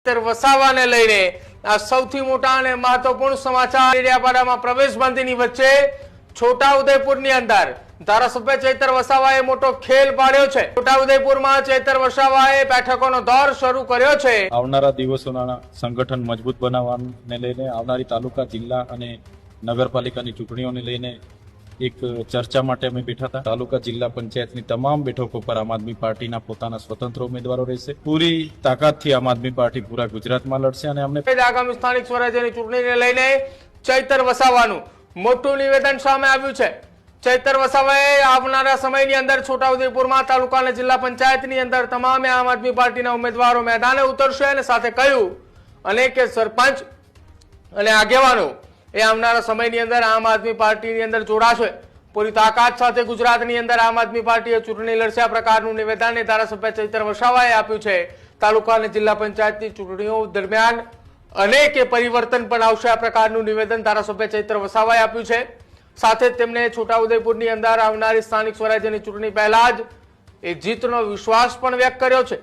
વસાવાને લઈને આ સૌથી મોટા અને મહત્વપૂર્ણ સમાચાર ડેડિયાપાડામાં પ્રવેશબંધીની વચ્ચે છોટાઉદેપુરની અંદર ધારાસભ્ય ચૈતર વસાવાએ મોટો ખેલ પાડ્યો છે। છોટાઉદેપુરમાં ચૈતર વસાવાએ બેઠકોનો દોર શરૂ કર્યો છે। આવનારા દિવસોના સંગઠન મજબૂત બનાવવાને લઈને આવનારી તાલુકા જિલ્લા અને નગરપાલિકાની ચૂંટણીઓને લઈને એક ચર્ચા માટે અમે બેઠા હતા। તાલુકા જિલ્લા પંચાયતની તમામ બેઠકો પર આમ આદમી પાર્ટીના પોતાના સ્વતંત્ર ઉમેદવારો રહેશે। પૂરી તાકાતથી આમ આદમી પાર્ટી પૂરા ગુજરાતમાં લડશે અને અમને આગામી સ્થાનિક સ્વરાજ્યની ચૂંટણીને લઈને ચૈતર વસાવાનું મોટું નિવેદન સામે આવ્યું છે। ચૈતર વસાવાએ આવનારા સમયની અંદર છોટાઉદેપુરમાં તાલુકા અને જિલ્લા પંચાયતની અંદર તમામ આમ આદમી પાર્ટીના ઉમેદવારો મેદાને ઉતરશે અને સાથે કહ્યું અનેક સરપંચ અને આગેવાનો એ આવનારા સમયની અંદર આમ આદમી પાર્ટીની અંદર જોડાશે। પૂરી તાકાત સાથે ગુજરાતની અંદર આમ આદમી પાર્ટીએ ચૂંટણી લડશે આ પ્રકારનું નિવેદન ધારાસભ્ય ચૈતર વસાવાએ આપ્યું છે। તાલુકા અને જિલ્લા પંચાયતની ચૂંટણીઓ દરમિયાન અનેક પરિવર્તન પણ આવશે આ પ્રકારનું નિવેદન ધારાસભ્ય ચૈતર વસાવાએ આપ્યું છે। સાથે જ તેમણે છોટાઉદેપુરની અંદર આવનારી સ્થાનિક સ્વરાજ્યની ચૂંટણી પહેલા જ એ જીતનો વિશ્વાસ પણ વ્યક્ત કર્યો છે।